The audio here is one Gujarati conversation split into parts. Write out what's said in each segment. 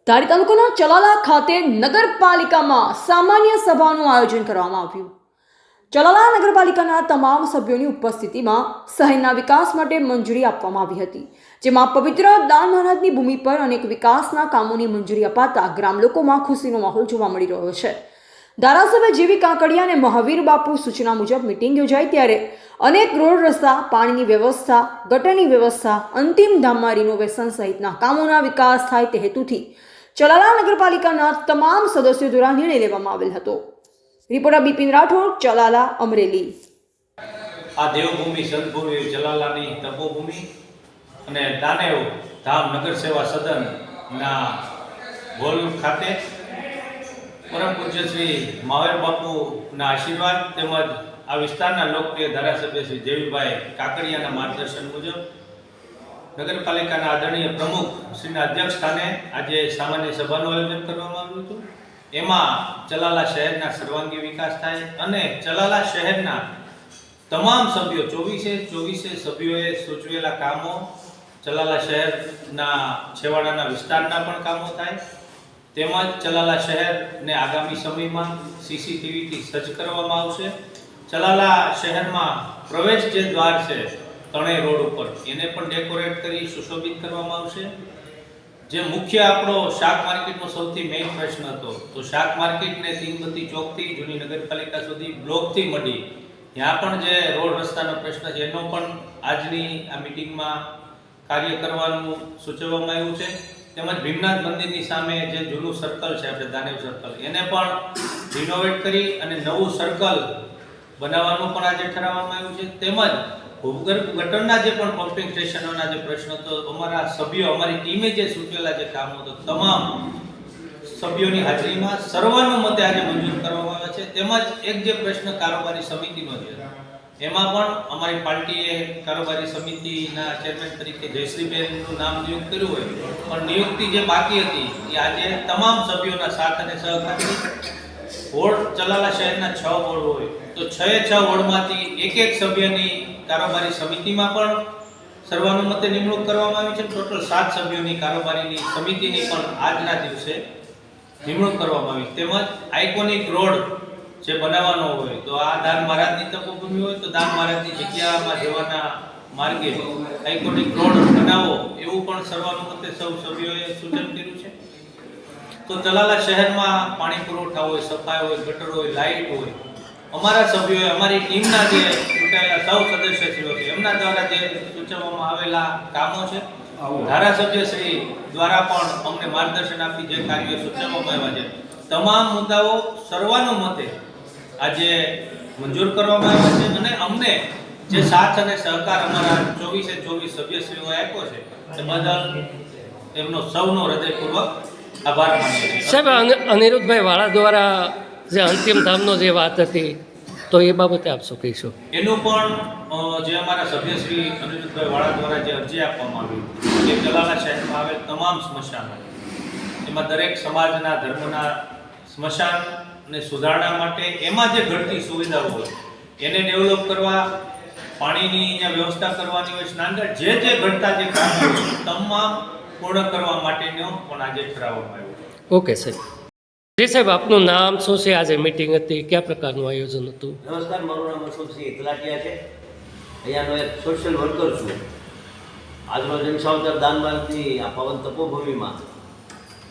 ધારી તાલુકાના ચલાલા ખાતે નગરપાલિકામાં સામાન્ય સભાનું આયોજન કરવામાં આવ્યું. ચલાલા નગરપાલિકાના તમામ સભ્યોની ઉપસ્થિતિમાં શહેરના વિકાસ માટે મંજૂરી આપવામાં આવી હતી, જેમાં પવિત્ર દાન મહારાજની ભૂમિ પર અનેક વિકાસના કામોની મંજૂરી અપાતા ગ્રામલોકોમાં ખુશીનો માહોલ જોવા મળી રહ્યો છે. ધારાસભ્ય જેવી કાકડિયા અને મહાવીર બાપુ સૂચના મુજબ મિટિંગ યોજાઈ ત્યારે અનેક રોડ રસ્તા, પાણીની વ્યવસ્થા, ગટરની વ્યવસ્થા, અંતિમ ધામમાં રિનોવેશન સહિતના કામોના વિકાસ થાય તે હેતુથી ચલાલા નગરપાલિકાના તમામ સદસ્યો દ્વારા નિર્ણય લેવામાં આવેલ હતો. રિપોર્ટર બિપિન રાઠોડ, ચલાલા, અમરેલી. આ દેવભૂમિ સંતભૂમિ ચલાલાની તપોભૂમિ અને દાનેવ ધામ નગર સેવા સદનના હોલ ખાતે પરમ પૂજ્ય શ્રી મહાવીર બાપુના આશીર્વાદ તેમજ આ વિસ્તારના લોકપ્રિય ધારાસભ્ય શ્રી જેવીભાઈ કાકડિયાના માર્ગદર્શન મુજબ નગરપાલિકાના આદરણીય પ્રમુખ શ્રીના અધ્યક્ષ સ્થાને આજે સામાન્ય સભાનું આયોજન કરવામાં આવ્યું હતું. એમાં ચલાલા શહેરના સર્વાંગી વિકાસ થાય અને ચલાલા શહેરના તમામ સભ્યો 24 સભ્યોએ સૂચવેલા કામો ચલાલા શહેરના છેવાડાના વિસ્તારના પણ કામો થાય, તેમજ ચલાલા શહેરને આગામી સમયમાં સીસીટીવીથી સજ્જ કરવામાં આવશે. ચલાલા શહેરમાં પ્રવેશ જે દ્વાર છે ત્રણેય રોડ ઉપર એને પણ ડેકોરેટ કરી સુશોભિત કરવામાં આવશે. જે મુખ્ય આપણો શાક માર્કેટનો સૌથી મેઇન પ્રશ્ન હતો, તો શાક માર્કેટને તીનબત્તી ચોકથી જૂની નગરપાલિકા સુધી બ્લોકથી મળી ત્યાં પણ જે રોડ રસ્તાનો પ્રશ્ન છે એનો પણ આજની આ મિટિંગમાં કાર્ય કરવાનું સૂચવવામાં આવ્યું છે. તેમજ ભીમનાથ મંદિરની સામે જે જૂનું સર્કલ છે આપણે દાનેવ સર્કલ એને પણ રિનોવેટ કરી અને નવું સર્કલ બનાવવાનું પણ આજે ઠરાવવામાં આવ્યું છે. તેમજ ભૂગર્ભ ગટરના જે પણ પમ્પિંગ સ્ટેશનોના જે પ્રશ્નો તો અમારા સભ્યો, અમારી ટીમે જે સૂચવેલા જે કામો તો તમામ સભ્યોની હાજરીમાં સર્વાનુમતે આજે મંજૂર કરવામાં આવ્યા છે. તેમજ એક જે પ્રશ્ન કારોબારી સમિતિનો છે એમાં પણ અમારી પાર્ટીએ કારોબારી સમિતિના ચેરમેન તરીકે જયશ્રીબેનનું નામ નિયુક્ત કર્યું હોય, પણ નિયુક્તિ જે બાકી હતી એ આજે તમામ સભ્યોના સાથ અને સહકારથી વોર્ડ ચલાલા શહેરના 6 વોર્ડ હોય તો 6 વોર્ડમાંથી એક સભ્યની કારોબારી સમિતિમાં પણ સર્વાનુમતે નિમણૂક કરવામાં આવી છે. ટોટલ 7 સભ્યોની કારોબારીની સમિતિની પણ આજના દિવસે નિમણૂક કરવામાં આવી. તેમજ આઇકોનિક રોડ જે બનાવવાનો હોય તો આ દાન મહારાજની તપોભૂમિ હોય તો દાન મહારાજની જગ્યામાં જવાના માર્ગે આઇકોનિક રોડ બનાવો એવું પણ સર્વાનુમતે સૌ સભ્યોએ સૂચન કર્યું છે. તો ચલાલા શહેરમાં પાણી પુરવઠા હોય, સફાઈ હોય, ગટર હોય, લાઇટ હોય, અમારા સભ્યોએ અમારી ટીમના જે ચૂંટાયેલા સૌ સદસ્યશ્રીઓ છે એમના દ્વારા જે સૂચવવામાં આવેલા કામો છે, ધારાસભ્ય શ્રી દ્વારા પણ અમને માર્ગદર્શન આપી જે કાર્યો સૂચવવામાં આવ્યા છે, તમામ મુદ્દાઓ સર્વાનુમતે આજે મંજૂર કરવામાં આવ્યા છે. અને અમને જે સાથ અને સહકાર અમારા 24 સભ્યશ્રીઓ આપ્યો છે તે બદલ એમનો સૌનો હૃદયપૂર્વક આભાર માનીએ છીએ. સાહેબ, અનિરુદ્ધભાઈ વાળા દ્વારા જે અંતિમ ધામનો જે વાત હતી તો એ બાબતે આપ શું કહીશું? એનું પણ જે અમારા સભ્યશ્રી અનિરુદ્ધભાઈ વાળા દ્વારા જે અરજી આપવામાં આવી કે ચલાલા શહેરમાં આવેલ તમામ સ્મશાનો એમાં દરેક સમાજના ધર્મના સ્મશાનને સુધારણા માટે એમાં જે ઘટતી સુવિધાઓ હોય એને ડેવલપ કરવા, પાણીની અહીંયા વ્યવસ્થા કરવાની હોય, સ્નાનઘાટ જે ઘટતા જે કામ હોય તમામ પૂર્ણ કરવા માટેનો પણ આજે ઠરાવવામાં આવ્યો. ઓકે સાહેબ. જી સાહેબ, આપનું નામ શું છે? આજે મિટિંગ હતી, કયા પ્રકારનું આયોજન હતું? નમસ્કાર, મારું નામ અશોકસિંહ તલાટિયા છે. અહીંયાનો એક સોશિયલ વર્કર છું. આજનો જનસાવતર દાનમાર્ગની આ પવન તપોભૂમિમાં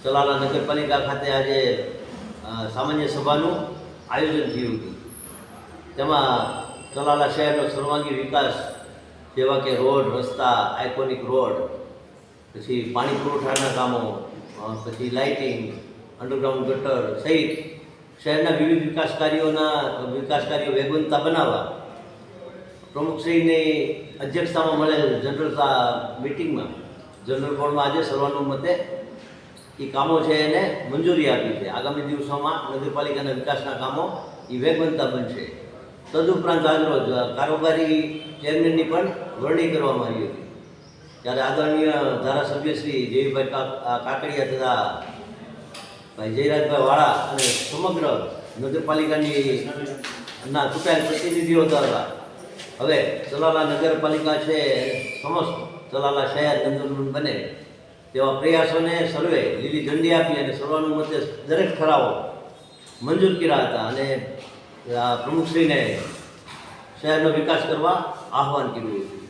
ચલાલા નગરપાલિકા ખાતે આજે સામાન્ય સભાનું આયોજન થયું હતું. તેમાં ચલાલા શહેરનો સર્વાંગી વિકાસ જેવા કે રોડ, રસ્તા, આઇકોનિક રોડ, પછી પાણી પુરવઠાના કામો, પછી લાઇટિંગ, અંડરગ્રાઉન્ડ ગટર સહિત શહેરના વિવિધ વિકાસ કાર્યો વેગવંતા બનાવવા પ્રમુખશ્રીની અધ્યક્ષતામાં મળેલ જનરલ મિટિંગમાં જનરલ બોર્ડમાં આજે સર્વાનુમતે એ કામો છે એને મંજૂરી આપી છે. આગામી દિવસોમાં નગરપાલિકાના વિકાસના કામો એ વેગવંતા બનશે. તદુપરાંત આજરોજ કારોબારી ચેરમેનની પણ વરણી કરવામાં આવી હતી. ત્યારે આદરણીય ધારાસભ્ય શ્રી જેવીભાઈ કાકડિયા તથા ભાઈ જયરાજભાઈ વાળા અને સમગ્ર નગરપાલિકાની ચૂંટાયેલ પ્રતિનિધિઓ દ્વારા હવે ચલાલા નગરપાલિકા છે સમસ્ત ચલાલા શહેર નંદનવન બને તેવા પ્રયાસોને સર્વે લીલી ઝંડી આપી અને સર્વાનુમતે દરેક ઠરાવો મંજૂર કર્યા હતા અને પ્રમુખશ્રીને શહેરનો વિકાસ કરવા આહવાન કર્યું હતું.